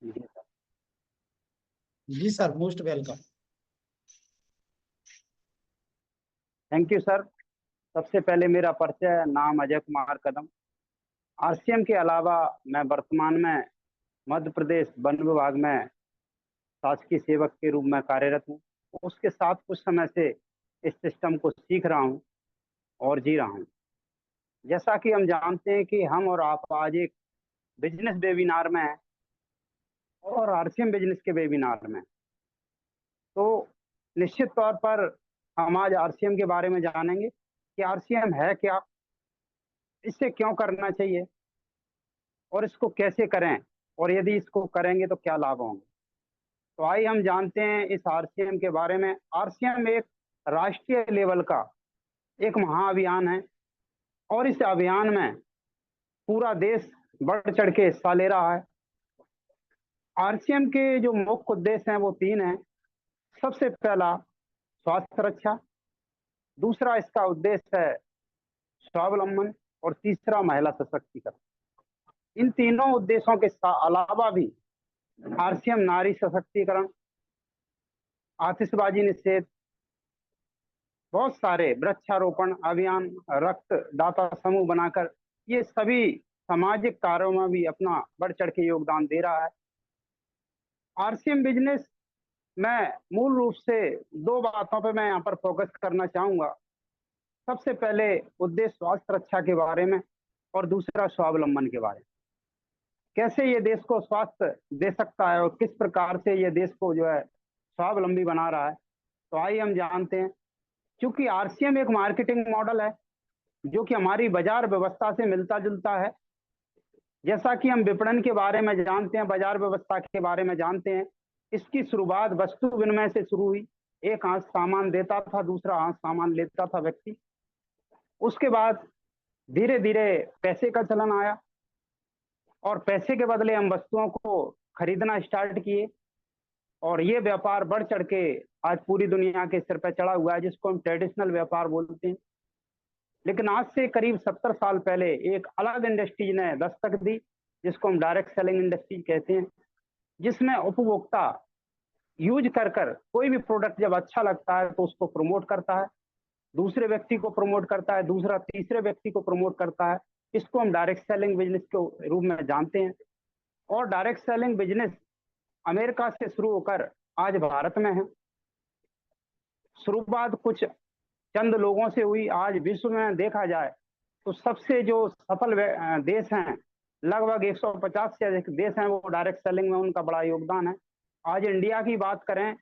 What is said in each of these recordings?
जी sir. जी sir, most welcome. Thank you sir. सबसे पहले मेरा परिचय है, नाम अजय कुमार कदम। आरसीएम के अलावा मैं वर्तमान में मध्य प्रदेश वन विभाग में शासकीय सेवक के रूप में कार्यरत हूँ। उसके साथ कुछ समय से इस सिस्टम को सीख रहा हूँ और जी रहा हूँ। जैसा कि हम जानते हैं कि हम और आप आज एक बिजनेस वेबिनार में हैं और आरसीएम बिजनेस के वेबिनार में। तो निश्चित तौर पर हम आज आरसीएम के बारे में जानेंगे कि आरसीएम है क्या, इसे क्यों करना चाहिए और इसको कैसे करें, और यदि इसको करेंगे तो क्या लाभ होंगे। तो आइए हम जानते हैं इस आरसीएम के बारे में। आरसीएम एक राष्ट्रीय लेवल का एक महाअभियान है और इस अभियान में पूरा देश बढ़ चढ़ के हिस्सा ले रहा है। आरसीएम के जो मुख्य उद्देश्य हैं वो तीन हैं। सबसे पहला स्वास्थ्य रक्षा, दूसरा इसका उद्देश्य है स्वावलंबन, और तीसरा महिला सशक्तिकरण। इन तीनों उद्देश्यों के अलावा भी आरसीएम नारी सशक्तिकरण, आतिशबाजी निषेध, बहुत सारे वृक्षारोपण अभियान, रक्तदाता समूह बनाकर ये सभी सामाजिक कार्यों में भी अपना बढ़ चढ़ के योगदान दे रहा है। आरसीएम बिजनेस में मूल रूप से दो बातों पे मैं यहाँ पर फोकस करना चाहूंगा। सबसे पहले उद्देश्य स्वास्थ्य रक्षा के बारे में और दूसरा स्वावलंबन के बारे में। कैसे ये देश को स्वास्थ्य दे सकता है और किस प्रकार से ये देश को जो है स्वावलंबी बना रहा है, तो आइए हम जानते हैं। क्योंकि आरसीएम एक मार्केटिंग मॉडल है जो कि हमारी बाजार व्यवस्था से मिलता जुलता है। जैसा कि हम विपणन के बारे में जानते हैं, बाजार व्यवस्था के बारे में जानते हैं, इसकी शुरुआत वस्तु विनिमय से शुरू हुई। एक हाथ सामान देता था, दूसरा हाथ सामान लेता था व्यक्ति। उसके बाद धीरे धीरे पैसे का चलन आया और पैसे के बदले हम वस्तुओं को खरीदना स्टार्ट किए, और ये व्यापार बढ़ चढ़ के आज पूरी दुनिया के सिर पर चढ़ा हुआ है, जिसको हम ट्रेडिशनल व्यापार बोलते हैं। लेकिन आज से करीब 70 साल पहले एक अलग इंडस्ट्री ने दस्तक दी, जिसको हम डायरेक्ट सेलिंग इंडस्ट्री कहते हैं, जिसमें उपभोक्ता यूज कर कर कोई भी प्रोडक्ट जब अच्छा लगता है तो उसको प्रमोट करता है, दूसरे व्यक्ति को प्रमोट करता है, दूसरा तीसरे व्यक्ति को प्रमोट करता है। इसको हम डायरेक्ट सेलिंग बिजनेस के रूप में जानते हैं। और डायरेक्ट सेलिंग बिजनेस अमेरिका से शुरू होकर आज भारत में है। शुरुआत कुछ चंद लोगों से हुई। आज विश्व में देखा जाए तो सबसे जो सफल देश हैं, लगभग 150 से अधिक देश हैं, वो डायरेक्ट सेलिंग में उनका बड़ा योगदान है। आज इंडिया की बात करें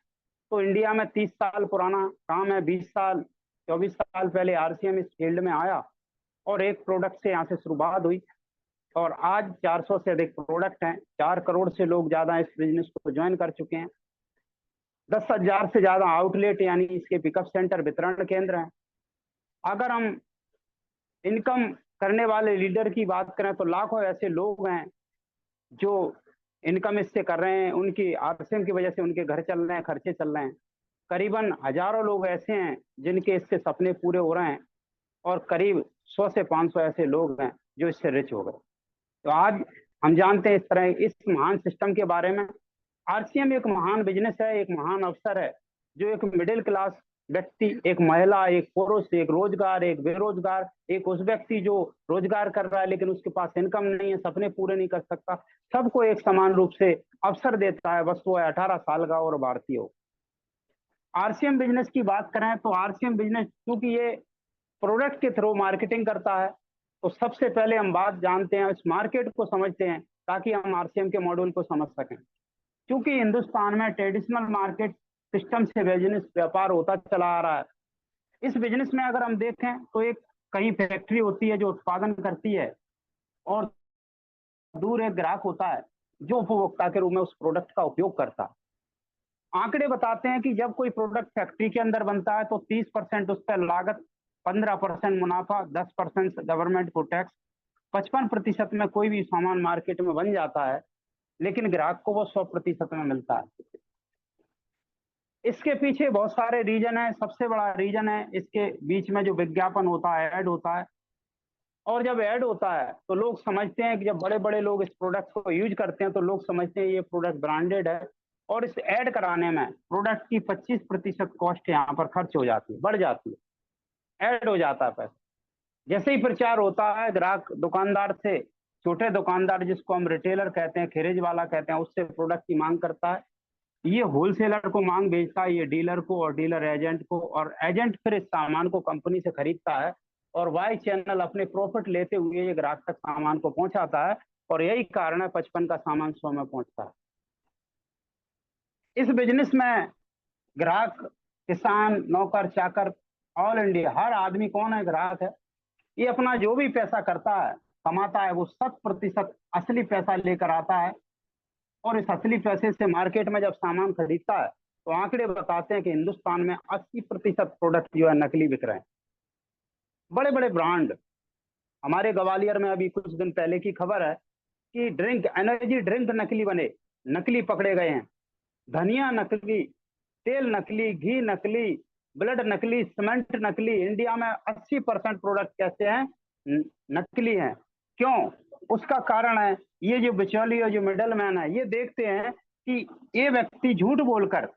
तो इंडिया में 30 साल पुराना काम है। 20 साल 24 साल पहले आरसीएम इस फील्ड में आया और एक प्रोडक्ट से यहाँ से शुरुआत हुई, और आज 400 से अधिक प्रोडक्ट हैं। 4 करोड़ से लोग ज्यादा इस बिजनेस को ज्वाइन कर चुके हैं। 10,000 से ज्यादा आउटलेट यानी इसके पिकअप सेंटर, वितरण केंद्र हैं। अगर हम इनकम करने वाले लीडर की बात करें तो लाखों ऐसे लोग हैं जो इनकम इससे कर रहे हैं। उनकी आरसीएम की वजह से उनके घर चल रहे हैं, खर्चे चल रहे हैं। करीबन हजारों लोग ऐसे हैं जिनके इससे सपने पूरे हो रहे हैं, और करीब 100 से 500 ऐसे लोग हैं जो इससे रिच हो गए। तो आज हम जानते हैं इस तरह इस महान सिस्टम के बारे में। आरसीएम एक महान बिजनेस है, एक महान अवसर है, जो एक मिडिल क्लास व्यक्ति, एक महिला, एक पुरुष, एक रोजगार, एक बेरोजगार, एक उस व्यक्ति जो रोजगार कर रहा है लेकिन उसके पास इनकम नहीं है, सपने पूरे नहीं कर सकता, सबको एक समान रूप से अवसर देता है, बस वो है 18 साल का और भारतीय हो। आरसीएम बिजनेस की बात करें तो आरसीएम बिजनेस क्योंकि ये प्रोडक्ट के थ्रू मार्केटिंग करता है, तो सबसे पहले हम बात जानते हैं, इस मार्केट को समझते हैं ताकि हम आरसीएम के मॉड्यूल को समझ सकें। क्योंकि हिंदुस्तान में ट्रेडिशनल मार्केट सिस्टम से बिजनेस व्यापार होता चला आ रहा है। इस बिजनेस में अगर हम देखें तो एक कहीं फैक्ट्री होती है जो उत्पादन करती है, और दूर एक ग्राहक होता है जो उपभोक्ता के रूप में उस प्रोडक्ट का उपयोग करता है। आंकड़े बताते हैं कि जब कोई प्रोडक्ट फैक्ट्री के अंदर बनता है तो 30% उस पर लागत, 15% मुनाफा, 10% गवर्नमेंट को टैक्स, 55% में कोई भी सामान मार्केट में बन जाता है, लेकिन ग्राहक को वो 100% में मिलता है। इसके पीछे बहुत सारे रीजन है। सबसे बड़ा रीजन है इसके बीच में जो विज्ञापन होता है, ऐड होता है। और जब ऐड होता है तो लोग समझते हैं कि जब बड़े बड़े लोग इस प्रोडक्ट को यूज करते हैं तो लोग समझते हैं ये प्रोडक्ट ब्रांडेड है, और इस ऐड कराने में प्रोडक्ट की 25% कॉस्ट यहाँ पर खर्च हो जाती है, बढ़ जाती है, ऐड हो जाता है पैसा। जैसे ही प्रचार होता है, ग्राहक दुकानदार से, छोटे दुकानदार जिसको हम रिटेलर कहते हैं, खेरेज वाला कहते हैं, उससे प्रोडक्ट की मांग करता है, ये होलसेलर को मांग भेजता है, ये डीलर को, और डीलर एजेंट को, और एजेंट फिर इस सामान को कंपनी से खरीदता है, और वाई चैनल अपने प्रॉफिट लेते हुए ये ग्राहक तक सामान को पहुंचाता है। और यही कारण है 55 का सामान 100 में पहुंचता है। इस बिजनेस में ग्राहक, किसान, नौकर, चाकर, ऑल इंडिया हर आदमी कौन है? ग्राहक है। ये अपना जो भी पैसा करता है, कमाता है, वो 100% असली पैसा लेकर आता है, और इस असली पैसे से मार्केट में जब सामान खरीदता है तो आंकड़े बताते हैं कि हिंदुस्तान में 80% प्रोडक्ट जो है नकली बिक रहे हैं। बड़े बड़े ब्रांड, हमारे ग्वालियर में अभी कुछ दिन पहले की खबर है कि ड्रिंक, एनर्जी ड्रिंक नकली बने, नकली पकड़े गए हैं। धनिया नकली, तेल नकली, घी नकली, ब्लड नकली, सीमेंट नकली। इंडिया में 80% प्रोडक्ट कैसे हैं? नकली हैं। क्यों? उसका कारण है ये जो बिचौलिया, जो मिडल मैन है, ये देखते हैं कि ये व्यक्ति झूठ बोलकर,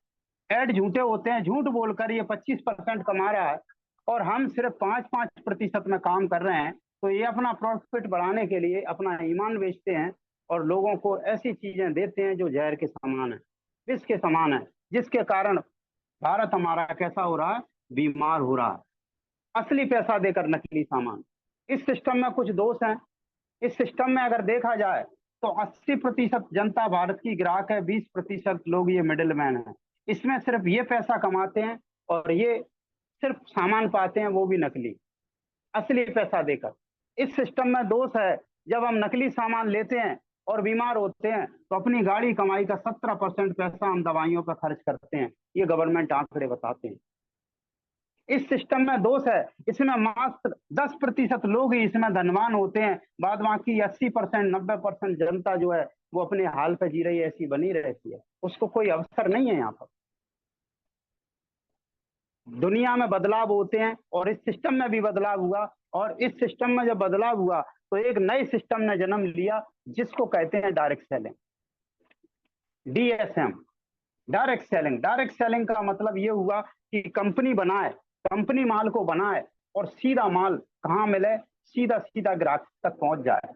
ऐड झूठे होते हैं, झूठ बोलकर ये 25% कमा रहा है और हम सिर्फ 5% में काम कर रहे हैं, तो ये अपना प्रॉफिट बढ़ाने के लिए अपना ईमान बेचते हैं और लोगों को ऐसी चीजें देते हैं जो जहर के समान है, विष के समान है, जिसके कारण भारत हमारा कैसा हो रहा है? बीमार हो रहा है। असली पैसा देकर नकली सामान। इस सिस्टम में कुछ दोष हैं। इस सिस्टम में अगर देखा जाए तो 80% जनता भारत की ग्राहक है, 20% लोग ये मिडिल मैन है। इसमें सिर्फ ये पैसा कमाते हैं और ये सिर्फ सामान पाते हैं, वो भी नकली, असली पैसा देकर। इस सिस्टम में दोष है, जब हम नकली सामान लेते हैं और बीमार होते हैं तो अपनी गाड़ी कमाई का 17% पैसा हम दवाइयों पर खर्च करते हैं, ये गवर्नमेंट आंकड़े बताते हैं। इस सिस्टम में दोष है, इसमें मात्र 10% लोग ही इसमें धनवान होते हैं, बाद बाकी 80%, 90% जनता जो है वो अपने हाल पे जी रही है, ऐसी बनी रहती है, उसको कोई अवसर नहीं है यहाँ पर। दुनिया में बदलाव होते हैं और इस सिस्टम में भी बदलाव हुआ, और इस सिस्टम में जब बदलाव हुआ तो एक नए सिस्टम ने जन्म लिया जिसको कहते हैं direct selling, DSM, direct selling. Direct selling का मतलब ये हुआ कि कंपनी बनाए, कंपनी माल को बनाए और सीधा माल कहाँ मिले? सीधा सीधा ग्राहक तक पहुंच जाए।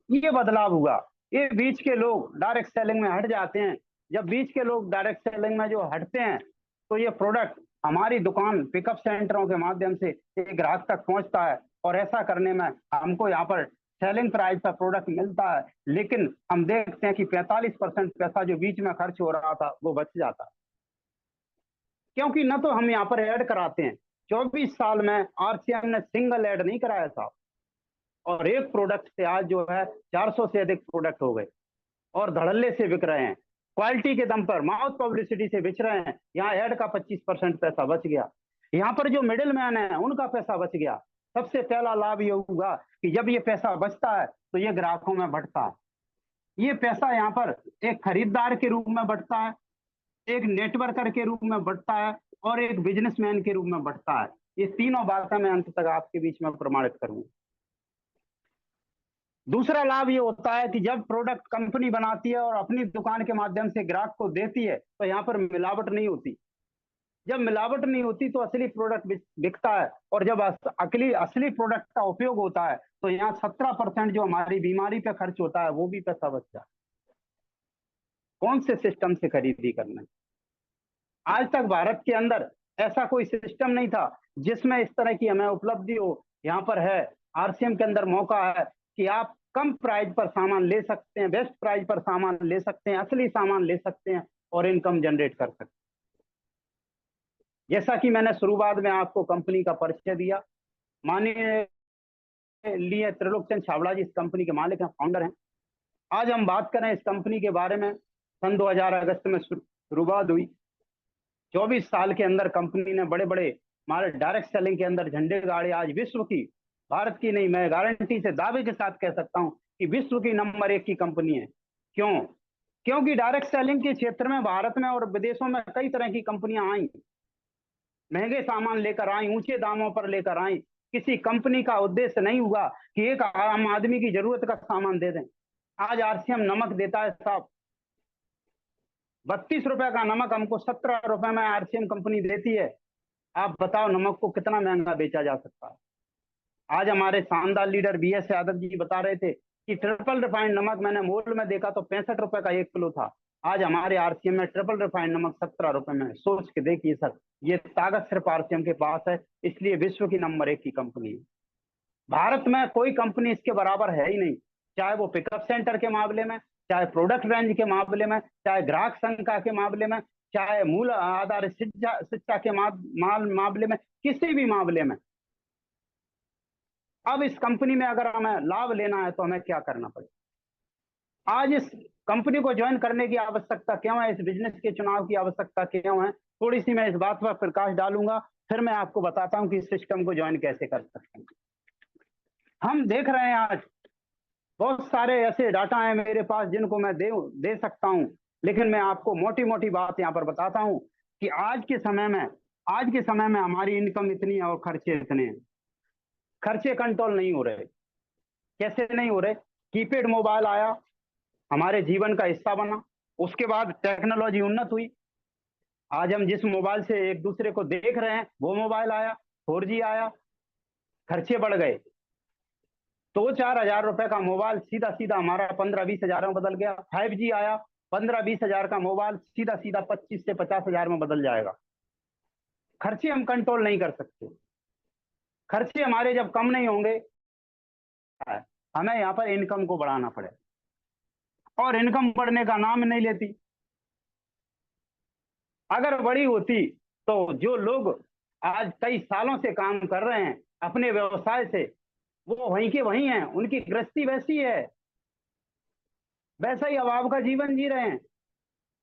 ये बदलाव हुआ। ये बीच के लोग डायरेक्ट सेलिंग में हट जाते हैं। जब बीच के लोग डायरेक्ट सेलिंग में जो हटते हैं तो ये प्रोडक्ट हमारी दुकान, पिकअप सेंटरों के माध्यम से एक ग्राहक तक पहुंचता है, और ऐसा करने में हमको यहाँ पर सेलिंग प्राइस पर प्रोडक्ट मिलता है, लेकिन हम देखते हैं कि 45% पैसा जो बीच में खर्च हो रहा था वो बच जाता है, क्योंकि न तो हम यहाँ पर ऐड कराते हैं। 24 साल में आरसीएम ने सिंगल ऐड नहीं कराया था, और एक प्रोडक्ट से आज जो है 400 से अधिक प्रोडक्ट हो गए और धड़ल्ले से बिक रहे हैं, क्वालिटी के दम पर, माउथ पब्लिसिटी से बिक रहे हैं। यहाँ ऐड का 25% पैसा बच गया, यहाँ पर जो मिडिल मैन है उनका पैसा बच गया। सबसे पहला लाभ ये होगा कि जब ये पैसा बचता है तो ये ग्राहकों में बढ़ता है। ये पैसा यहाँ पर एक खरीदार के रूप में बढ़ता है, एक नेटवर्कर के रूप में बढ़ता है, और एक बिजनेसमैन के रूप में बढ़ता है। ये तीनों बातें मैं अंत तक आपके बीच में प्रमाणित करूंगा। दूसरा लाभ ये होता है कि जब प्रोडक्ट कंपनी बनाती है और अपनी दुकान के माध्यम से ग्राहक को देती है तो यहाँ पर मिलावट नहीं होती। जब मिलावट नहीं होती तो असली प्रोडक्ट बिकता है, और जब असली प्रोडक्ट का उपयोग होता है तो यहाँ 17% जो हमारी बीमारी पे खर्च होता है वो भी पैसा बच जाता है। कौन से सिस्टम से खरीदी करना है? आज तक भारत के अंदर ऐसा कोई सिस्टम नहीं था जिसमें इस तरह की हमें उपलब्धि हो। यहाँ पर है, आरसीएम के अंदर मौका है कि आप कम प्राइस पर सामान ले सकते हैं, बेस्ट प्राइस पर सामान ले सकते हैं, असली सामान ले सकते हैं और इनकम जनरेट कर सकते हैं। जैसा कि मैंने शुरुआत में आपको कंपनी का परिचय दिया, माननीय लिए त्रिलोक चंद छाबड़ा जी इस कंपनी के मालिक हैं, फाउंडर हैं। आज हम बात करें इस कंपनी के बारे में। सन 2000 अगस्त में शुरुआत हुई। 24 साल के अंदर कंपनी ने बड़े बड़े हमारे डायरेक्ट सेलिंग के अंदर झंडे गाड़े। आज विश्व की, भारत की नहीं, मैं गारंटी से दावे के साथ कह सकता हूं कि विश्व की नंबर 1 की कंपनी है। क्यों? क्योंकि डायरेक्ट सेलिंग के क्षेत्र में भारत में और विदेशों में कई तरह की कंपनियां आई, महंगे सामान लेकर आई, ऊंचे दामों पर लेकर आई, किसी कंपनी का उद्देश्य नहीं हुआ कि एक आम आदमी की जरूरत का सामान दे दें। आज आरसीएम नमक देता है साहब, 32 रुपए का नमक हमको 17 रुपए में आरसीएम कंपनी देती है। आप बताओ नमक को कितना महंगा बेचा जा सकता है। आज हमारे शानदार लीडर BS यादव जी बता रहे थे कि ट्रिपल रिफाइंड नमक मैंने मोल में देखा तो 65 रुपए का 1 किलो था। आज हमारे आरसीएम में ट्रिपल रिफाइंड नमक 17 रुपए में। सोच के देखिए सर, ये ताकत सिर्फ आरसीएम के पास है, इसलिए विश्व की नंबर 1 की कंपनी है। भारत में कोई कंपनी इसके बराबर है ही नहीं, चाहे वो पिकअप सेंटर के मामले में, चाहे प्रोडक्ट रेंज के मामले में, चाहे ग्राहक संख्या के मामले में, चाहे मूल आधारित शिक्षा के मामले में, किसी भी मामले में। अब इस कंपनी में अगर हमें लाभ लेना है तो हमें क्या करना पड़ेगा? आज इस कंपनी को ज्वाइन करने की आवश्यकता क्यों है, इस बिजनेस के चुनाव की आवश्यकता क्यों है, थोड़ी सी मैं इस बात पर प्रकाश डालूंगा, फिर मैं आपको बताता हूं कि इस सिस्टम को ज्वाइन कैसे कर सकते हैं। हम देख रहे हैं आज बहुत सारे ऐसे डाटा हैं मेरे पास जिनको मैं दे सकता हूं, लेकिन मैं आपको मोटी मोटी बात यहां पर बताता हूं कि आज के समय में हमारी इनकम इतनी है और खर्चे इतने हैं। खर्चे कंट्रोल नहीं हो रहे। कैसे नहीं हो रहे? कीपैड मोबाइल आया, हमारे जीवन का हिस्सा बना, उसके बाद टेक्नोलॉजी उन्नत हुई, आज हम जिस मोबाइल से एक दूसरे को देख रहे हैं वो मोबाइल आया, 4G आया, खर्चे बढ़ गए। 2-4 हजार रुपए का मोबाइल सीधा सीधा हमारा 15-20 हजार में बदल गया। 5G आया, 15-20 हजार का मोबाइल सीधा सीधा 25 से 50 हजार में बदल जाएगा। खर्चे हम कंट्रोल नहीं कर सकते। खर्चे हमारे जब कम नहीं होंगे, हमें यहाँ पर इनकम को बढ़ाना पड़ेगा, और इनकम बढ़ने का नाम नहीं लेती। अगर बड़ी होती तो जो लोग आज कई सालों से काम कर रहे हैं अपने व्यवसाय से, वो वहीं के वहीं हैं, उनकी गृहस्थी वैसी है, वैसा ही अभाव का जीवन जी रहे हैं।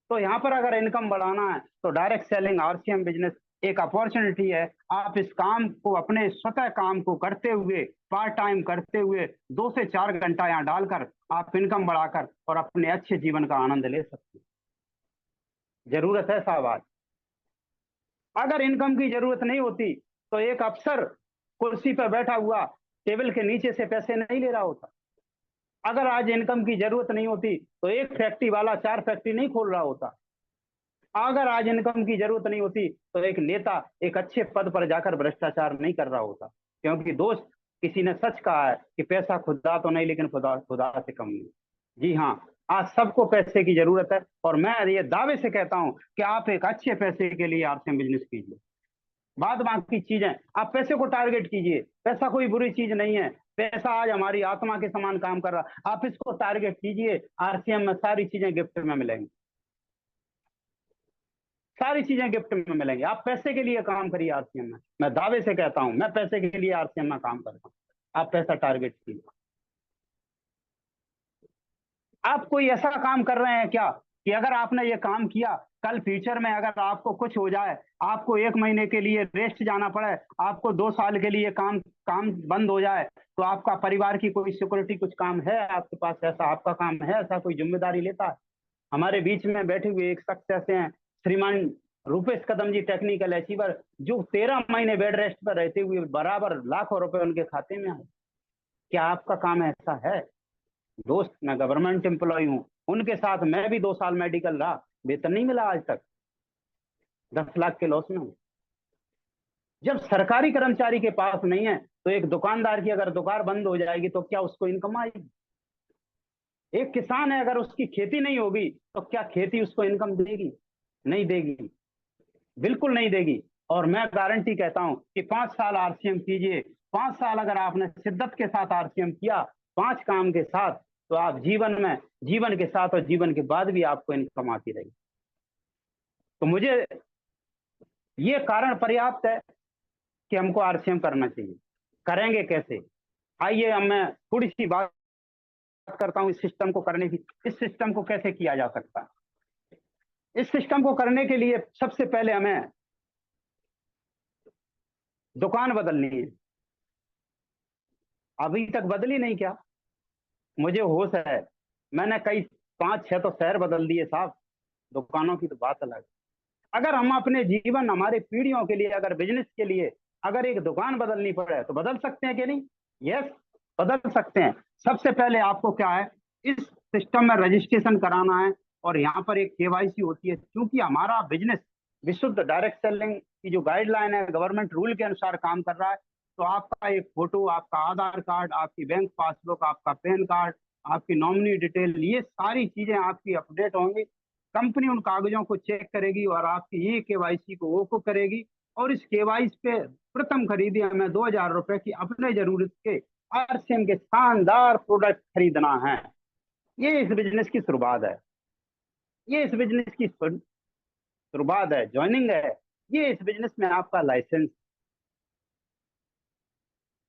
तो यहाँ पर अगर इनकम बढ़ाना है तो डायरेक्ट सेलिंग आरसीएम बिजनेस एक अपॉर्चुनिटी है। आप इस काम को, अपने स्वतः काम को करते हुए, पार्ट टाइम करते हुए 2 से 4 घंटा यहाँ डालकर आप इनकम बढ़ाकर और अपने अच्छे जीवन का आनंद ले सकते हैं। जरूरत है साहब आज। अगर इनकम की जरूरत नहीं होती तो एक अफसर कुर्सी पर बैठा हुआ टेबल के नीचे से पैसे नहीं ले रहा होता। अगर आज इनकम की जरूरत नहीं होती तो एक फैक्ट्री वाला 4 फैक्ट्री नहीं खोल रहा होता। अगर आज इनकम की जरूरत नहीं होती तो एक नेता एक अच्छे पद पर जाकर भ्रष्टाचार नहीं कर रहा होता। क्योंकि दोस्त, किसी ने सच कहा है कि पैसा खुदा तो नहीं, लेकिन खुदा से कम नहीं। जी हाँ, आज सबको पैसे की जरूरत है, और मैं ये दावे से कहता हूं कि आप एक अच्छे पैसे के लिए आरसीएम बिजनेस कीजिए। बाद बाकी चीजें आप पैसे को टारगेट कीजिए। पैसा कोई बुरी चीज नहीं है, पैसा आज हमारी आत्मा के समान काम कर रहा, आप इसको टारगेट कीजिए। आरसीएम में सारी चीजें गिफ्ट में मिलेंगी, सारी चीजें गिफ्ट में मिलेंगी। आप पैसे के लिए काम करिए आरसीएम में। मैं दावे से कहता हूं, मैं पैसे के लिए आरसीएम में काम करता हूं। आप पैसा टारगेट कीजिए। आप कोई ऐसा काम कर रहे हैं क्या कि अगर आपने ये काम किया, कल फ्यूचर में अगर आपको कुछ हो जाए, आपको 1 महीने के लिए रेस्ट जाना पड़े, आपको 2 साल के लिए काम बंद हो जाए, तो आपका परिवार की कोई सिक्योरिटी, कुछ काम है आपके पास? ऐसा आपका काम है? ऐसा कोई जिम्मेदारी लेता है? हमारे बीच में बैठे हुए एक शख्स ऐसे हैं, श्रीमान रूपेश कदम जी, टेक्निकल अचीवर, जो 13 महीने बेड रेस्ट पर रहते हुए बराबर लाखों रुपए उनके खाते में आए। क्या आपका काम ऐसा है? दोस्त, मैं गवर्नमेंट एम्प्लॉय हूं, उनके साथ मैं भी 2 साल मेडिकल रहा, वेतन नहीं मिला आज तक, 10 लाख के लॉस में हूं। जब सरकारी कर्मचारी के पास नहीं है तो एक दुकानदार की अगर दुकान बंद हो जाएगी तो क्या उसको इनकम आएगी? एक किसान है, अगर उसकी खेती नहीं होगी तो क्या खेती उसको इनकम देगी? नहीं देगी, बिल्कुल नहीं देगी। और मैं गारंटी कहता हूं कि 5 साल आरसीएम कीजिए, 5 साल अगर आपने शिद्दत के साथ आरसीएम किया, 5 काम के साथ, तो आप जीवन के साथ और जीवन के बाद भी आपको इनकम आती रहेगी। तो मुझे ये कारण पर्याप्त है कि हमको आरसीएम करना चाहिए। करेंगे कैसे? आइए अब मैं थोड़ी सी बात करता हूं इस सिस्टम को करने की। इस सिस्टम को कैसे किया जा सकता है? इस सिस्टम को करने के लिए सबसे पहले हमें दुकान बदलनी है। अभी तक बदली नहीं क्या? मुझे होश है, मैंने कई 5-6 तो शहर बदल दिए साहब। दुकानों की तो बात अलग। अगर हम अपने जीवन, हमारे पीढ़ियों के लिए अगर बिजनेस के लिए अगर एक दुकान बदलनी पड़े तो बदल सकते हैं कि नहीं? यस, बदल सकते हैं। सबसे पहले आपको क्या है, इस सिस्टम में रजिस्ट्रेशन कराना है और यहाँ पर एक केवाईसी होती है। क्योंकि हमारा बिजनेस विशुद्ध डायरेक्ट सेलिंग की जो गाइडलाइन है, गवर्नमेंट रूल के अनुसार काम कर रहा है, तो आपका एक फोटो, आपका आधार कार्ड, आपकी बैंक पासबुक, आपका पैन कार्ड, आपकी नॉमिनी डिटेल, ये सारी चीजें आपकी अपडेट होंगी। कंपनी उन कागजों को चेक करेगी और आपकी ये केवाईसी को ओको करेगी। और इस केवाईसी पे प्रथम खरीदी हमें 2,000 रुपए की अपने जरूरत के आरसीएम के शानदार प्रोडक्ट खरीदना है। ये इस बिजनेस की शुरुआत है, ये इस बिजनेस की शुरुआत है, ज्वाइनिंग है। ये इस बिजनेस में आपका लाइसेंस।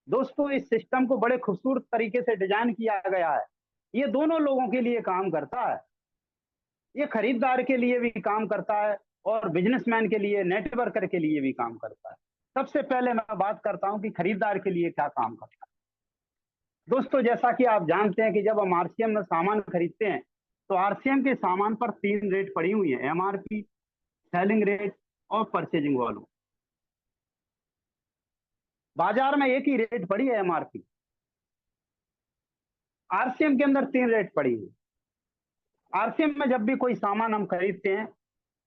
दोस्तों, इस सिस्टम को बड़े खूबसूरत तरीके से डिजाइन किया गया है। ये दोनों लोगों के लिए काम करता है, ये खरीदार के लिए भी काम करता है और बिजनेसमैन के लिए, नेटवर्कर के लिए भी काम करता है। सबसे पहले मैं बात करता हूं कि खरीदार के लिए क्या काम करता है। दोस्तों, जैसा कि आप जानते हैं कि जब हम आरसीएम में सामान खरीदते हैं तो आरसीएम के सामान पर 3 रेट पड़ी हुई है, एमआरपी, सेलिंग रेट और परचेजिंग वॉल्यूम। बाजार में एक ही रेट पड़ी है, एमआरपी। आरसीएम के अंदर 3 रेट पड़ी है। आरसीएम में जब भी कोई सामान हम खरीदते हैं,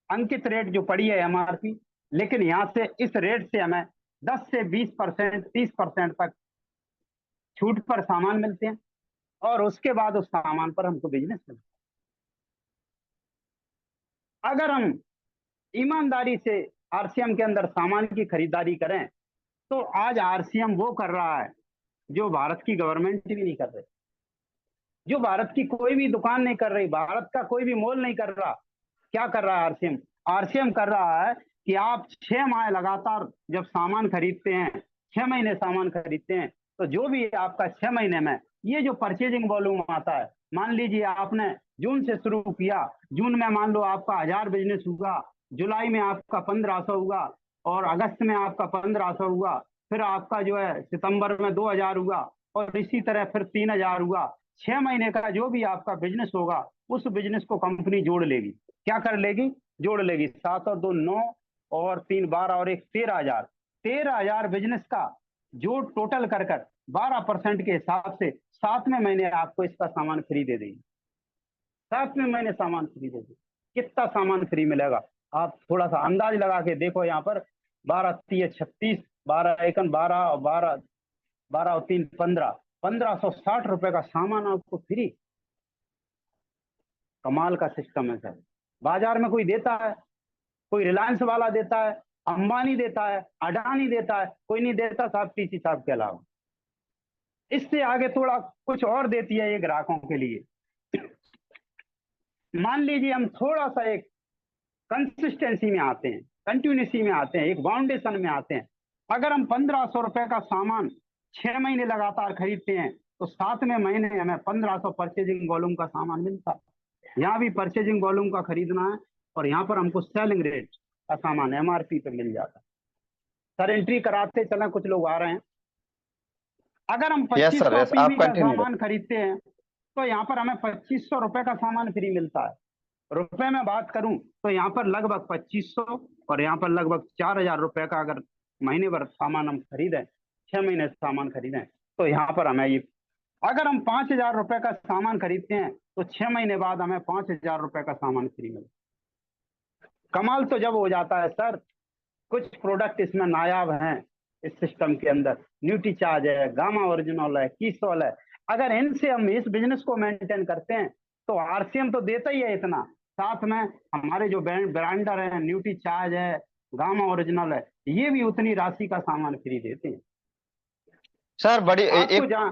अंकित रेट जो पड़ी है एमआरपी, लेकिन यहां से इस रेट से हमें 10 से 20%, 30% तक छूट पर सामान मिलते हैं और उसके बाद उस सामान पर हमको बिजनेस मिलता है। अगर हम ईमानदारी से आरसीएम के अंदर सामान की खरीदारी करें तो आज आरसीएम वो कर रहा है जो भारत की गवर्नमेंट भी नहीं कर रही, जो भारत की कोई भी दुकान नहीं कर रही, भारत का कोई भी मॉल नहीं कर रहा। क्या कर रहा है आरसीएम? आरसीएम कर रहा है कि आप 6 माह लगातार जब सामान खरीदते हैं, 6 महीने सामान खरीदते हैं, तो जो भी आपका 6 महीने में ये जो परचेजिंग वॉल्यूम आता है, मान लीजिए आपने जून से शुरू किया, जून में मान लो आपका 1,000 बिजनेस हुआ, जुलाई में आपका 1,500 हुआ और अगस्त में आपका 1,500 हुआ, फिर आपका जो है सितंबर में 2,000 हुआ और इसी तरह फिर 3,000 हुआ। 6 महीने का जो भी आपका बिजनेस होगा उस बिजनेस को कंपनी जोड़ लेगी। क्या कर लेगी? जोड़ लेगी। 7 और 2 9 और 3 12 और 1 13,000। 13,000 बिजनेस का जो टोटल कर 12% के हिसाब से 7वें महीने आपको इसका सामान फ्री दे देगी। 7वें महीने सामान फ्री दे देगी। कितना सामान फ्री मिलेगा आप थोड़ा सा अंदाज लगा के देखो। यहाँ पर 12 3 36, 12 1 12 और 12 12 और 3 15, 1,560 रुपए का सामान आपको फ्री। कमाल का सिस्टम है सर। बाजार में कोई देता है? कोई रिलायंस वाला देता है, अंबानी देता है, अडानी देता है, कोई नहीं देता साहब, टीसी साहब के अलावा। इससे आगे थोड़ा कुछ और देती है ये ग्राहकों के लिए। मान लीजिए हम थोड़ा सा एक कंसिस्टेंसी में आते हैं, कंटिन्यूसी में आते हैं, एक फाउंडेशन में आते हैं। अगर हम 1,500 रुपए का सामान 6 महीने लगातार खरीदते हैं तो 7वें महीने हमें 1,500 परचेजिंग वॉल्यूम का सामान मिलता है। यहाँ भी परचेजिंग वॉल्यूम का खरीदना है और यहाँ पर हमको सेलिंग रेट का सामान एमआरपी पे मिल जाता है। सर एंट्री कराते चले, कुछ लोग आ रहे हैं। अगर हम यस सर, 2500 यस, आप पीवी का कंटिन्यू। सामान खरीदते हैं तो यहाँ पर हमें 2,500 रुपए का सामान फ्री मिलता है। रुपए में बात करूं तो यहाँ पर लगभग 2,500 और यहाँ पर लगभग 4,000 रुपए का अगर महीने भर सामान हम खरीदें, 6 महीने सामान खरीदें, तो यहाँ पर हमें ये, अगर हम 5,000 रुपए का सामान खरीदते हैं तो 6 महीने बाद हमें 5,000 रुपए का सामान फ्री मिलता है। कमाल तो जब हो जाता है सर, कुछ प्रोडक्ट इसमें नायाब हैं इस सिस्टम के अंदर। न्यूट्री चार्ज है, गामा ओरिजिनल है, कीसोल है। अगर इनसे हम इस बिजनेस को मेंटेन करते हैं तो आरसीएम तो देता ही है इतना, साथ में हमारे जो ब्रांडर है, न्यूट्री चार्ज है, गामा ओरिजिनल है, ये भी उतनी राशि का सामान फ्री देते हैं। सर आपको एक जहाँ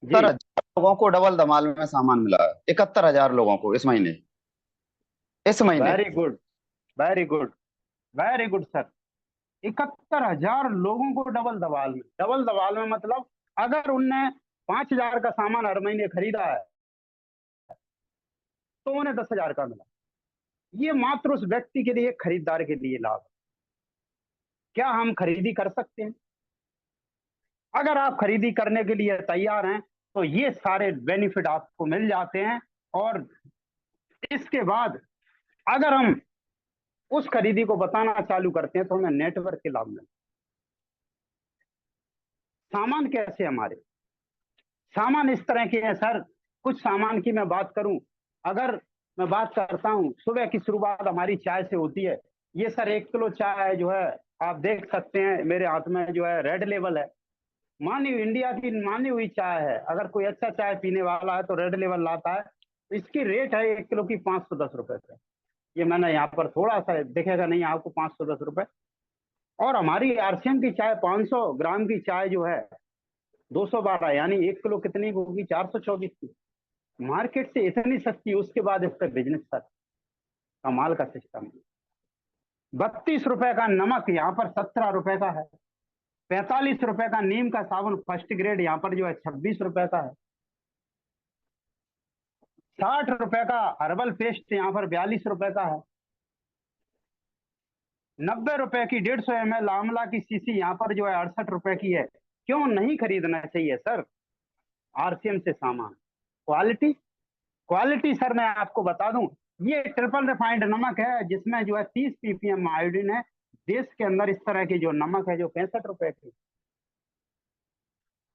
जी 71,000 लोगों को डबल धमाल में सामान मिला है। 71,000 लोगों को इस महीने, इस महीने। Very good, very good, very good sir. 71,000 लोगों को डबल दबाल में, डबल दबाल में मतलब अगर उनने 5,000 का सामान हर महीने खरीदा है तो उन्हें 10,000 का मिला। ये मात्र उस व्यक्ति के लिए, खरीदार के लिए लाभ। क्या हम खरीदी कर सकते हैं? अगर आप खरीदी करने के लिए तैयार हैं तो ये सारे बेनिफिट आपको मिल जाते हैं। और इसके बाद अगर हम उस खरीदी को बताना चालू करते हैं तो हमें नेटवर्क के लाभ मिलते। सामान कैसे हमारे, सामान इस तरह के हैं सर। कुछ सामान की मैं बात करूं, अगर मैं बात करता हूं, सुबह की शुरुआत हमारी चाय से होती है। ये सर 1 किलो चाय जो है, आप देख सकते हैं मेरे हाथ में जो है, रेड लेबल है। मानी इंडिया की मानी हुई चाय है। अगर कोई अच्छा चाय पीने वाला है तो रेड लेबल लाता है। तो इसकी रेट है 1 किलो की 510 रुपए से। ये मैंने यहाँ पर थोड़ा सा दिखेगा नहीं आपको, 510 रुपए। और हमारी आरसीएम की चाय 500 ग्राम की चाय जो है 212, यानी 1 किलो कितनी की होगी, 424 की। मार्केट से इतनी सस्ती, उसके बाद इसका बिजनेस सर कमाल का सिस्टम है। 32 रुपए का नमक यहाँ पर 17 रुपए का है। 45 रुपए का नीम का साबुन फर्स्ट ग्रेड यहाँ पर जो है 26 रुपए का है। 60 रुपए का हर्बल पेस्ट यहाँ पर 42 रुपए का है। 90 रुपए की 150 ml आंवला की शीशी यहाँ पर जो है 68 रुपए की है। क्यों नहीं खरीदना चाहिए सर आरसीएम से सामान? क्वालिटी, क्वालिटी सर मैं आपको बता दूं, ये ट्रिपल रिफाइंड नमक है जिसमें जो है 30 ppm आयोडीन है। देश के अंदर इस तरह की जो नमक है जो 65 रुपए की।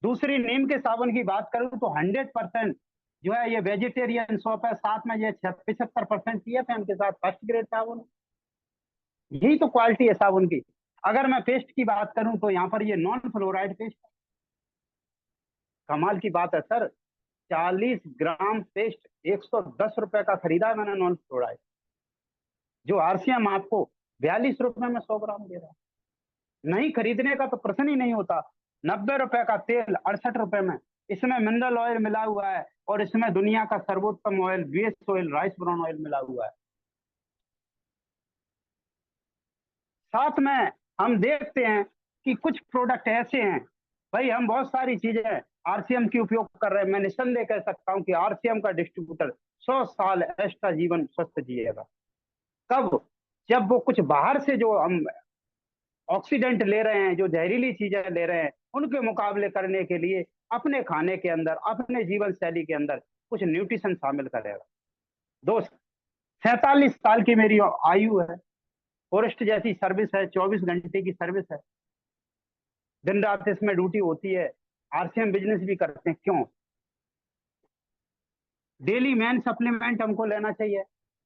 दूसरी नीम के साबुन की बात करूं तो 100% जो है ये वेजिटेरियन सोप है, साथ में ये 75% TFM के साथ फर्स्ट ग्रेड साबुन। यही तो क्वालिटी है साबुन की। अगर मैं पेस्ट की बात करूं तो यहाँ पर ये नॉन फ्लोराइड पेस्ट। कमाल की बात है सर, 40 ग्राम पेस्ट 110 रुपए का खरीदा है मैंने नॉन फ्लोराइड, जो आरसीएम आपको 42 रुपए में 100 ग्राम दे रहा है। नहीं खरीदने का तो प्रश्न ही नहीं होता। 90 रुपए का तेल 68 रुपए में, इसमें मिनरल ऑयल मिला हुआ है और इसमें दुनिया का सर्वोत्तम ऑयल बीएस ऑयल, राइस ब्राउन ऑयल मिला हुआ है। साथ में हम देखते हैं कि कुछ प्रोडक्ट ऐसे हैं, भाई हम बहुत सारी चीजें आरसीएम की उपयोग कर रहे हैं। मैं निस्संदेह कह सकता हूं कि आरसीएम का डिस्ट्रीब्यूटर 100 साल एक्स्ट्रा जीवन स्वस्थ जिएगा। कब? जब वो कुछ बाहर से जो हम ऑक्सीडेंट ले रहे हैं, जो जहरीली चीजें ले रहे हैं, उनके मुकाबले करने के लिए अपने खाने के अंदर, अपने जीवन शैली के अंदर कुछ न्यूट्रिशन शामिल करेगा। दोस्त, 47 साल की मेरी आयु है, फॉरेस्ट जैसी सर्विस है, 24 घंटे की सर्विस है, दिन रात इसमें ड्यूटी होती है, आरसीएम बिजनेस भी करते हैं। क्यों? डेली मैन सप्लीमेंट हमको लेना चाहिए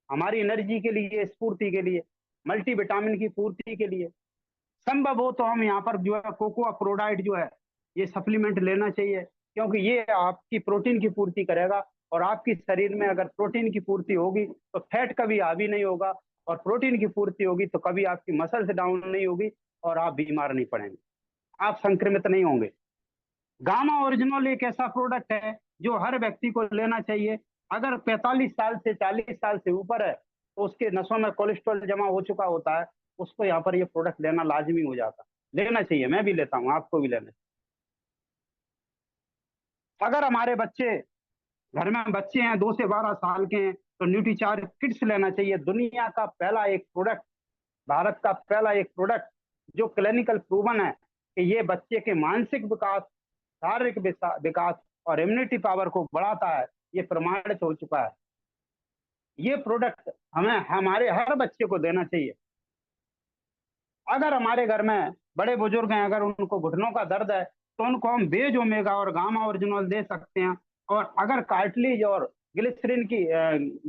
हमारी एनर्जी के लिए, स्फूर्ति के लिए, मल्टीविटामिन की पूर्ति के लिए। संभव हो तो हम यहाँ पर जो है कोकोआ प्रोडाइट जो है ये सप्लीमेंट लेना चाहिए, क्योंकि ये आपकी प्रोटीन की पूर्ति करेगा। और आपकी शरीर में अगर प्रोटीन की पूर्ति होगी तो फैट कभी हावी नहीं होगा, और प्रोटीन की पूर्ति होगी तो कभी आपकी मसल्स डाउन नहीं होगी और आप बीमार नहीं पड़ेंगे, आप संक्रमित नहीं होंगे। गामा ओरिजिनल एक ऐसा प्रोडक्ट है जो हर व्यक्ति को लेना चाहिए। अगर 45 साल से 40 साल से ऊपर है तो उसके नसों में कोलेस्ट्रॉल जमा हो चुका होता है, उसको यहाँ पर ये प्रोडक्ट लेना लाजमी हो जाता है। लेना चाहिए, मैं भी लेता हूँ, आपको भी लेना चाहिए। अगर हमारे बच्चे, घर में बच्चे हैं 2 से 12 साल के हैं, तो न्यूट्रीचार्ज किड्स लेना चाहिए। दुनिया का पहला एक प्रोडक्ट, भारत का पहला एक प्रोडक्ट जो क्लिनिकल प्रूवन है कि ये बच्चे के मानसिक विकास, शारीरिक विकास और इम्यूनिटी पावर को बढ़ाता है, ये प्रमाणित हो चुका है। ये प्रोडक्ट हमें हमारे हर बच्चे को देना चाहिए। अगर हमारे घर में बड़े बुजुर्ग हैं, अगर उनको घुटनों का दर्द है तो उनको हम बेज ओमेगा और गामा ओरिजिनल दे सकते हैं। और अगर कार्टिलेज और ग्लिसरीन की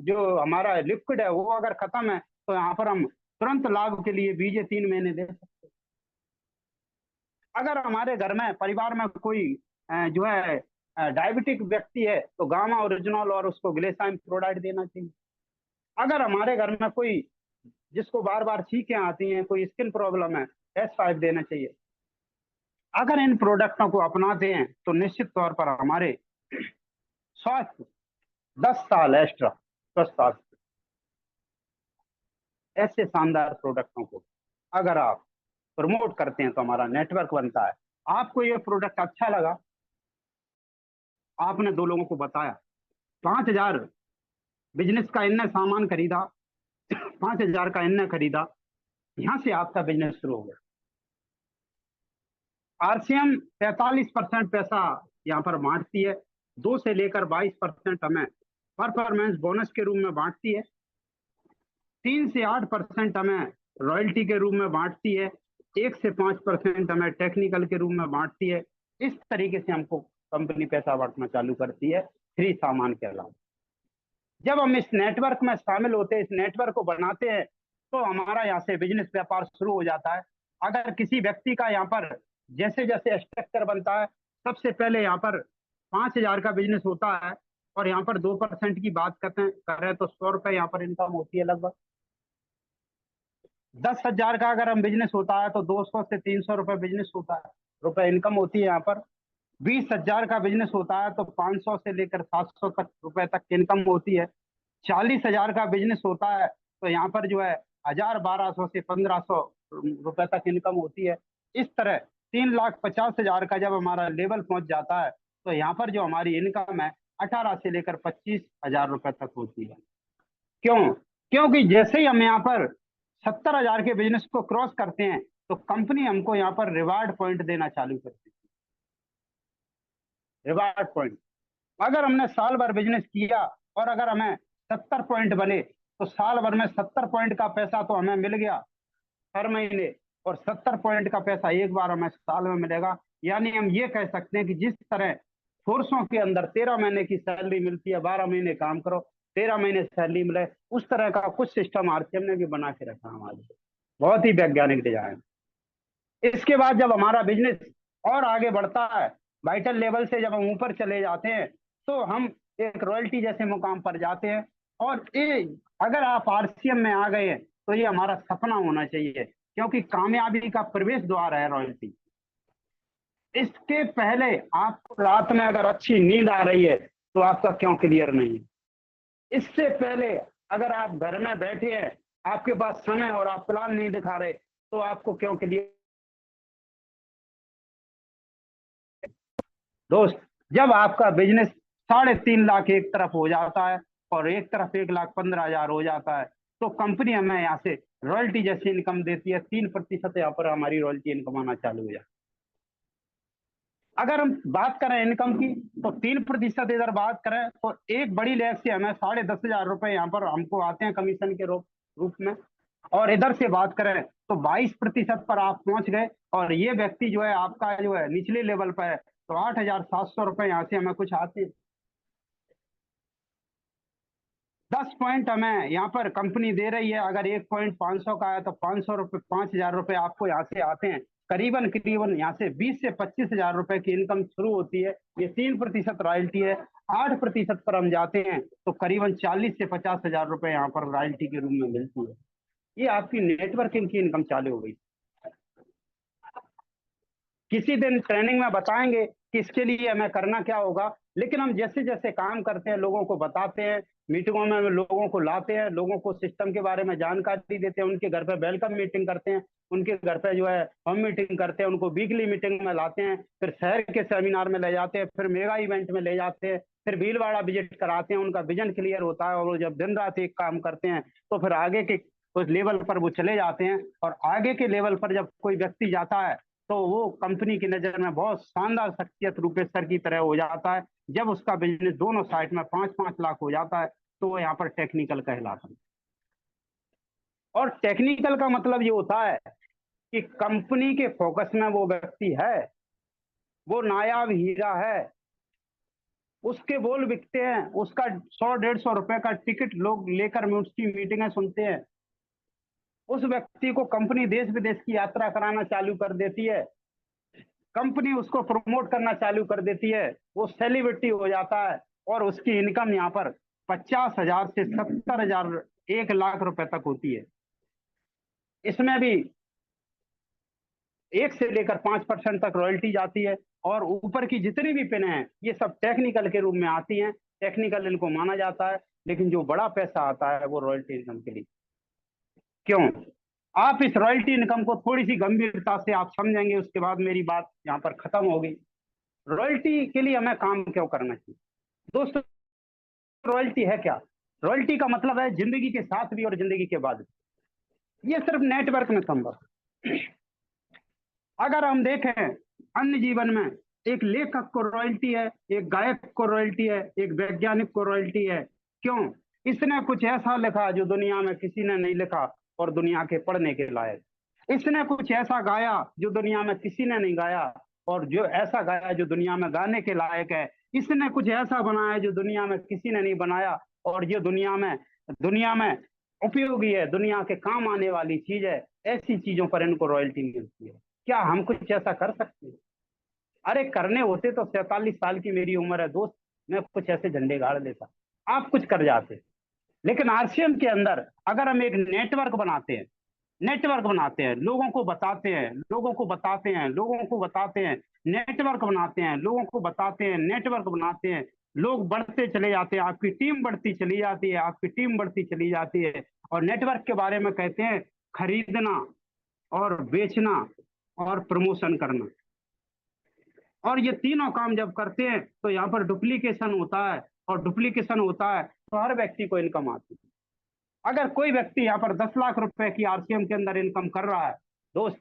जो हमारा लिक्विड है वो अगर खत्म है तो यहाँ पर हम तुरंत लाभ के लिए बीजे 3 महीने दे सकते हैं। अगर हमारे घर में परिवार में कोई जो है डायबिटिक व्यक्ति है तो गामा ओरिजिनल और उसको ग्लिसराइन फ्लोराइड देना चाहिए। अगर हमारे घर में कोई जिसको बार बार छींकें आती हैं, कोई स्किन प्रॉब्लम है, S5 देना चाहिए। अगर इन प्रोडक्टों को अपनाते हैं तो निश्चित तौर पर हमारे स्वास्थ्य 10 साल एक्स्ट्रा स्वस्थ आ सकते। ऐसे शानदार प्रोडक्टों को अगर आप प्रमोट करते हैं तो हमारा नेटवर्क बनता है। आपको ये प्रोडक्ट अच्छा लगा, आपने 2 लोगों को बताया, 5000 बिजनेस का इनने सामान खरीदा, 5000 का इनने खरीदा, यहां से आपका बिजनेस शुरू हो गया। आरसीएम 45% पैसा यहाँ पर बांटती है, 2 से लेकर 22% हमें परफॉर्मेंस बोनस के रूप में बांटती है। 3 से 8% हमें रॉयल्टी के रूप में बांटती है, 1 से 5% हमें टेक्निकल के रूप में बांटती है। इस तरीके से हमको कंपनी पैसा बांटना चालू करती है फ्री सामान के अलावा। जब हम इस नेटवर्क में शामिल होते हैं, इस नेटवर्क को बनाते हैं, तो हमारा यहाँ से बिजनेस व्यापार शुरू हो जाता है। अगर किसी व्यक्ति का यहाँ पर जैसे जैसे स्ट्रक्चर बनता है, सबसे पहले यहाँ पर 5,000 का बिजनेस होता है और यहाँ पर 2% की बात करें तो 100 रुपए यहाँ पर इनकम होती है लगभग। 10,000 का अगर हम बिजनेस होता है तो 200 से 300 रुपए बिजनेस होता है, रुपए इनकम होती है यहाँ पर। 20,000 का बिजनेस होता है तो 500 से लेकर 700 तक रुपए तक इनकम होती है। 40,000 का बिजनेस होता है तो यहाँ पर जो है 1,000-1,200 से 1,500 रुपए तक इनकम होती है। इस तरह 3,50,000 का जब हमारा लेवल पहुंच जाता है तो यहाँ पर जो हमारी इनकम है 18 से लेकर 25,000 रुपए तक होती है। क्यों? क्योंकि जैसे ही हम यहाँ पर 70,000 के बिजनेस को क्रॉस करते हैं तो कंपनी हमको यहाँ पर रिवार्ड पॉइंट देना चालू करती है। रिवार्ड पॉइंट, अगर हमने साल भर बिजनेस किया और अगर हमें 70 पॉइंट बने तो साल भर में 70 पॉइंट का पैसा तो हमें मिल गया हर महीने, और 70 पॉइंट का पैसा एक बार हमें साल में मिलेगा। यानी हम ये कह सकते हैं कि जिस तरह फोर्सों के अंदर 13 महीने की सैलरी मिलती है, 12 महीने काम करो 13 महीने सैलरी मिले, उस तरह का कुछ सिस्टम आरसीएम ने भी बना के रखा हमारे। बहुत ही वैज्ञानिक डिजाइन। इसके बाद जब हमारा बिजनेस और आगे बढ़ता है, वाइटल लेवल से जब हम ऊपर चले जाते हैं तो हम एक रॉयल्टी जैसे मुकाम पर जाते हैं। और ये अगर आप आरसीएम में आ गए हैं तो ये हमारा सपना होना चाहिए, क्योंकि कामयाबी का प्रवेश द्वार है रॉयल्टी। इसके पहले आपको रात में अगर अच्छी नींद आ रही है तो आपका क्यों क्लियर नहीं है? इससे पहले अगर आप घर में बैठे हैं, आपके पास समय और आप प्लान नहीं दिखा रहे, तो आपको क्यों क्लियर? दोस्त, जब आपका बिजनेस 3.5 लाख एक तरफ हो जाता है और एक तरफ 1,15,000 हो जाता है तो कंपनी हमें यहाँ से रॉयल्टी जैसी इनकम देती है। 3% यहाँ पर हमारी रॉयल्टी इनकम आना चालू हो जाती है। अगर हम बात करें इनकम की तो 3% इधर बात करें तो एक बड़ी लैब से हमें 10,500 रुपए यहाँ पर हमको आते हैं कमीशन के रूप में। और इधर से बात करें तो 22% पर आप पहुंच गए, और ये व्यक्ति जो है आपका जो है निचले लेवल पर है तो 8,700 रुपए यहाँ से हमें कुछ आते हैं। 10 पॉइंट हमें यहाँ पर कंपनी दे रही है, अगर 1 पॉइंट 500 का है तो 500 रुपए 5,000 रुपए आपको यहाँ से आते हैं। करीबन करीबन यहाँ से 20 से 25,000 रुपए की इनकम शुरू होती है। ये 3% रॉयल्टी है। 8% पर हम जाते हैं तो करीबन 40 से 50,000 रुपए यहाँ पर रॉयल्टी के रूप में मिलती है। ये आपकी नेटवर्किंग की इनकम चालू हो गई। किसी दिन ट्रेनिंग में बताएंगे कि इसके लिए हमें करना क्या होगा, लेकिन हम जैसे जैसे काम करते हैं, लोगों को बताते हैं, मीटिंगों में लोगों को लाते हैं, लोगों को सिस्टम के बारे में जानकारी देते हैं, उनके घर पे वेलकम मीटिंग करते हैं, उनके घर पे जो है हम मीटिंग करते हैं, उनको वीकली मीटिंग में लाते हैं, फिर शहर के सेमिनार में ले जाते हैं, फिर मेगा इवेंट में ले जाते हैं, फिर भीलवाड़ा विजिट कराते हैं। उनका विजन क्लियर होता है और वो जब दिन रात एक काम करते हैं तो फिर आगे के उस लेवल पर वो चले जाते हैं। और आगे के लेवल पर जब कोई व्यक्ति जाता है तो वो कंपनी की नजर में बहुत शानदार शख्सियत रूपेश सर की तरह हो जाता है। जब उसका बिजनेस दोनों साइड में 5-5 लाख हो जाता है तो वो यहाँ पर टेक्निकल कहलाता है। और टेक्निकल का मतलब ये होता है कि कंपनी के फोकस में वो व्यक्ति है, वो नायाब हीरा है, उसके बोल बिकते हैं, उसका 100-150 रुपए का टिकट लोग लेकर में उसकी मीटिंगें सुनते हैं। उस व्यक्ति को कंपनी देश विदेश की यात्रा कराना चालू कर देती है, कंपनी उसको प्रमोट करना चालू कर देती है, वो सेलिब्रिटी हो जाता है और उसकी इनकम यहाँ पर 50,000 से 70,000 1 लाख रुपए तक होती है। इसमें भी 1 से लेकर 5% तक रॉयल्टी जाती है। और ऊपर की जितनी भी पिन है ये सब टेक्निकल के रूप में आती हैं, टेक्निकल इनको माना जाता है। लेकिन जो बड़ा पैसा आता है वो रॉयल्टी इनकम के लिए। क्यों? आप इस रॉयल्टी इनकम को थोड़ी सी गंभीरता से आप समझेंगे, उसके बाद मेरी बात यहाँ पर खत्म होगी। रॉयल्टी के लिए हमें काम क्यों करना चाहिए दोस्तों? रॉयल्टी है क्या? रॉयल्टी का मतलब है जिंदगी के साथ भी और जिंदगी के बाद भी। ये सिर्फ नेटवर्क में संभव है। अगर हम देखें अन्य जीवन में, एक लेखक को रॉयल्टी है, एक गायक को रॉयल्टी है, एक वैज्ञानिक को रॉयल्टी है। क्यों? इसने कुछ ऐसा लिखा जो दुनिया में किसी ने नहीं लिखा और दुनिया के पढ़ने के लायक। इसने कुछ ऐसा गाया जो दुनिया में किसी ने नहीं गाया और जो ऐसा गाया जो दुनिया में गाने के लायक है। इसने कुछ ऐसा बनाया जो दुनिया में किसी ने नहीं बनाया और ये दुनिया में उपयोगी है, दुनिया के काम आने वाली चीज है। ऐसी चीजों पर इनको रॉयल्टी मिलती है। क्या हम कुछ ऐसा कर सकते हैं? अरे करने होते तो 47 साल की मेरी उम्र है दोस्त, मैं कुछ ऐसे झंडे गाड़ देता, आप कुछ कर जाते। लेकिन आरसीएम के अंदर अगर हम एक नेटवर्क बनाते हैं, लोगों को बताते हैं, नेटवर्क बनाते हैं, लोगों को बताते हैं, नेटवर्क बनाते हैं, लोग बढ़ते चले जाते हैं, आपकी टीम बढ़ती चली जाती है, और नेटवर्क के बारे में कहते हैं खरीदना और बेचना और प्रमोशन करना। और ये तीनों काम जब करते हैं तो यहाँ पर डुप्लीकेशन होता है, और डुप्लीकेशन होता है तो हर व्यक्ति को इनकम आती है। अगर कोई व्यक्ति यहाँ पर 10 लाख रुपए की आरसीएम के अंदर इनकम कर रहा है दोस्त,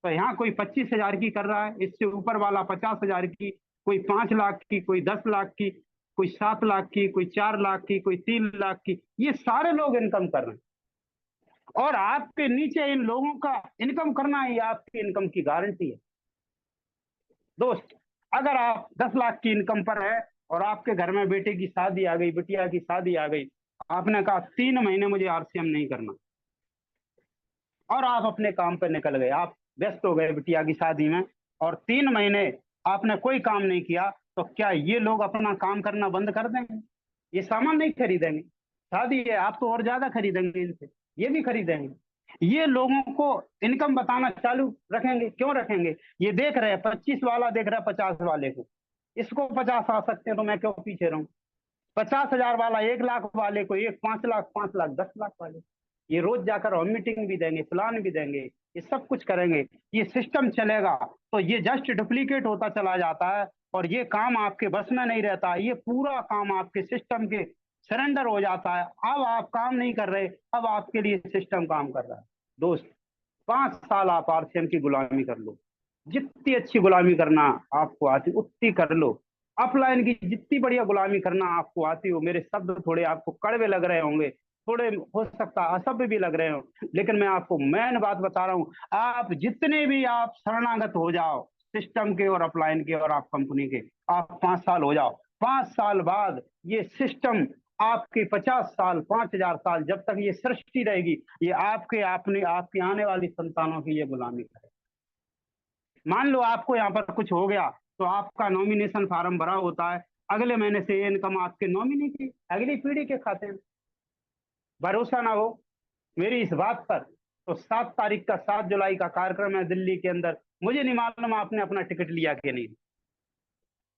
तो यहाँ कोई 25,000 की कर रहा है, इससे ऊपर वाला 50,000 की, कोई 5 लाख की, कोई 10 लाख की, कोई 7 लाख की, कोई 4 लाख की, कोई 3 लाख की, ये सारे लोग इनकम कर रहे हैं। और आपके नीचे इन लोगों का इनकम करना ही आपकी इनकम की गारंटी है दोस्त। अगर आप 10 लाख की इनकम पर है और आपके घर में बेटे की शादी आ गई, बिटिया की शादी आ गई, आपने कहा 3 महीने मुझे आरसीएम नहीं करना, और आप अपने काम पे निकल गए, आप व्यस्त हो गए बिटिया की शादी में, और 3 महीने आपने कोई काम नहीं किया, तो क्या ये लोग अपना काम करना बंद कर देंगे? ये सामान नहीं खरीदेंगे? शादी है, आप तो और ज्यादा खरीदेंगे इनसे, ये भी खरीदेंगे। ये लोगों को इनकम बताना चालू रखेंगे। क्यों रखेंगे? ये देख रहे हैं 25 वाला देख रहा है 50 वाले को, इसको 50 आ सकते हैं तो मैं क्यों पीछे रहूं? 50,000 वाला 1 लाख वाले को, एक 5 लाख, 5 लाख, 10 लाख वाले, ये रोज जाकर और मीटिंग भी देंगे, प्लान भी देंगे, ये सब कुछ करेंगे। ये सिस्टम चलेगा तो ये जस्ट डुप्लीकेट होता चला जाता है और ये काम आपके बस में नहीं रहता। ये पूरा काम आपके सिस्टम के सरेंडर हो जाता है। अब आप काम नहीं कर रहे, अब आपके लिए सिस्टम काम कर रहा है दोस्त। 5 साल आप आरसीएम की गुलामी कर लो, जितनी अच्छी गुलामी करना आपको आती उतनी कर लो। अपलाइन की जितनी बढ़िया गुलामी करना आपको आती हो। मेरे शब्द थोड़े आपको कड़वे लग रहे होंगे, थोड़े हो सकता असभ्य भी लग रहे हो, लेकिन मैं आपको मेन बात बता रहा हूँ। आप जितने भी आप शरणागत हो जाओ सिस्टम के और अपलाइन के और आप कंपनी के, आप 5 साल हो जाओ, 5 साल बाद ये सिस्टम आपके 50 साल, 5,000 साल, जब तक ये सृष्टि रहेगी, ये आपकी आने वाली संतानों की ये गुलामी करेगी। मान लो आपको यहाँ पर कुछ हो गया तो आपका नॉमिनेशन फार्म भरा होता है, अगले महीने से ये इनकम आपके नॉमिनी की अगली पीढ़ी के खाते में। भरोसा ना हो मेरी इस बात पर तो 7 तारीख का 7 जुलाई का कार्यक्रम है दिल्ली के अंदर। मुझे नहीं मालूम आपने अपना टिकट लिया कि नहीं,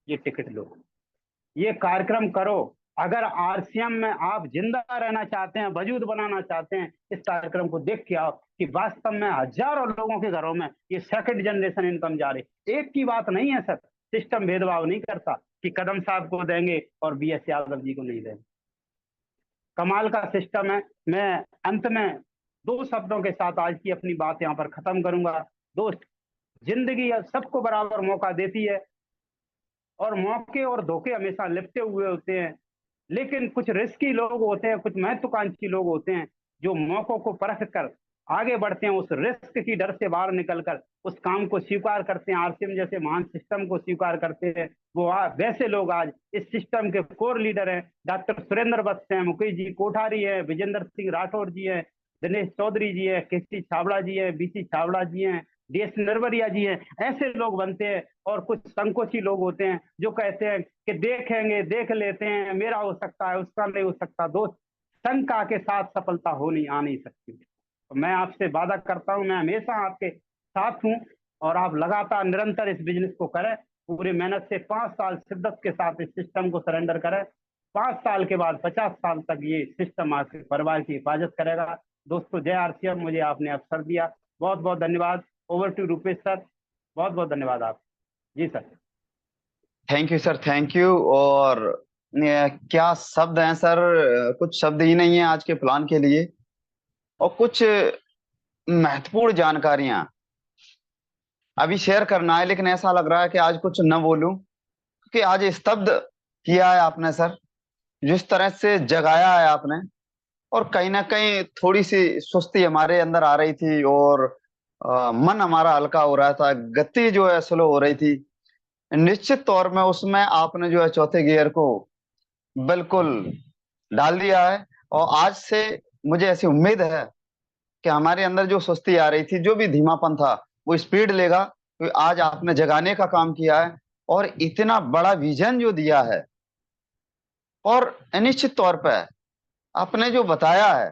ये टिकट लो, ये कार्यक्रम करो। अगर आरसीएम में आप जिंदा रहना चाहते हैं, वजूद बनाना चाहते हैं, इस कार्यक्रम को देख के आओ कि वास्तव में हजारों लोगों के घरों में ये सेकंड जनरेशन इनकम जा रही। एक की बात नहीं है सर, सिस्टम भेदभाव नहीं करता कि कदम साहब को देंगे और बीएस यादव जी को नहीं देंगे। कमाल का सिस्टम है। मैं अंत में 2 शब्दों के साथ आज की अपनी बात यहाँ पर खत्म करूंगा दोस्त। जिंदगी सबको बराबर मौका देती है और मौके और धोखे हमेशा लिपटे हुए होते हैं, लेकिन कुछ रिस्की लोग होते हैं, कुछ महत्वाकांक्षी लोग होते हैं जो मौकों को परख कर आगे बढ़ते हैं, उस रिस्क की डर से बाहर निकलकर उस काम को स्वीकार करते हैं, आरसीएम जैसे महान सिस्टम को स्वीकार करते हैं। वैसे लोग आज इस सिस्टम के कोर लीडर हैं। डॉक्टर सुरेंद्र वत्स हैं, मुकेश जी कोठारी है, विजेंद्र सिंह राठौर जी हैं, दिनेश चौधरी जी है, केसी छाबड़ा जी है, बीसी छाबड़ा जी हैं, डीएस नरवरिया जी हैं। ऐसे लोग बनते हैं और कुछ संकोची लोग होते हैं जो कहते हैं कि देखेंगे, देख लेते हैं, मेरा हो सकता है, उसका नहीं हो सकता। दोस्त, शंका के साथ सफलता हो नहीं आ नहीं सकती। तो मैं आपसे वादा करता हूं, मैं हमेशा आपके साथ हूं और आप लगातार निरंतर इस बिजनेस को करें, पूरी मेहनत से 5 साल शिद्दत के साथ इस सिस्टम को सरेंडर करें। 5 साल के बाद 50 साल तक ये सिस्टम आपके परिवार की हिफाजत करेगा। दोस्तों, जय आरसीएम। मुझे आपने अवसर दिया, बहुत बहुत धन्यवाद। ओवर टू रूपेश सर, बहुत बहुत धन्यवाद आप। जी sir. Thank you sir, thank you. और क्या शब्द हैं सर, कुछ शब्द ही नहीं है आज के प्लान के लिए। और कुछ महत्वपूर्ण जानकारियां अभी शेयर करना है, लेकिन ऐसा लग रहा है कि आज कुछ न बोलूं क्योंकि आज स्तब्ध किया है आपने सर। जिस तरह से जगाया है आपने, और कहीं ना कहीं थोड़ी सी सुस्ती हमारे अंदर आ रही थी, और मन हमारा हल्का हो रहा था, गति जो है स्लो हो रही थी। निश्चित तौर में उसमें आपने जो है चौथे गियर को बिल्कुल डाल दिया है। और आज से मुझे ऐसी उम्मीद है कि हमारे अंदर जो सुस्ती आ रही थी, जो भी धीमापन था, वो स्पीड लेगा, क्योंकि आज आपने जगाने का काम किया है और इतना बड़ा विजन जो दिया है। और निश्चित तौर पर आपने जो बताया है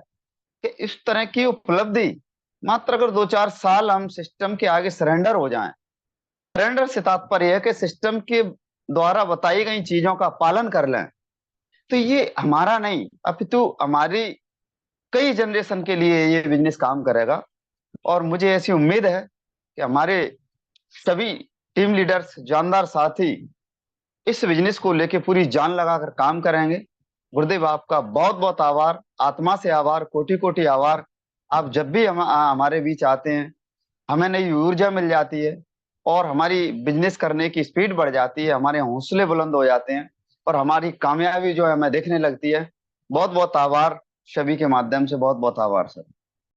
कि इस तरह की उपलब्धि, मात्र अगर 2-4 साल हम सिस्टम के आगे सरेंडर हो जाएं, सरेंडर से तात्पर्य है कि सिस्टम के द्वारा बताई गई चीजों का पालन कर लें, तो ये हमारा नहीं अपितु हमारी कई जनरेशन के लिए ये बिजनेस काम करेगा। और मुझे ऐसी उम्मीद है कि हमारे सभी टीम लीडर्स, जानदार साथी इस बिजनेस को लेके पूरी जान लगाकर काम करेंगे। गुरुदेव, आपका बहुत बहुत आभार, आत्मा से आभार, कोटि कोटि आभार। आप जब भी हमारे बीच आते हैं, हमें नई ऊर्जा मिल जाती है, और हमारी बिजनेस करने की स्पीड बढ़ जाती है, हमारे हौसले बुलंद हो जाते हैं, और हमारी कामयाबी जो है हमें देखने लगती है। बहुत बहुत आभार, सभी के माध्यम से बहुत बहुत आभार सर।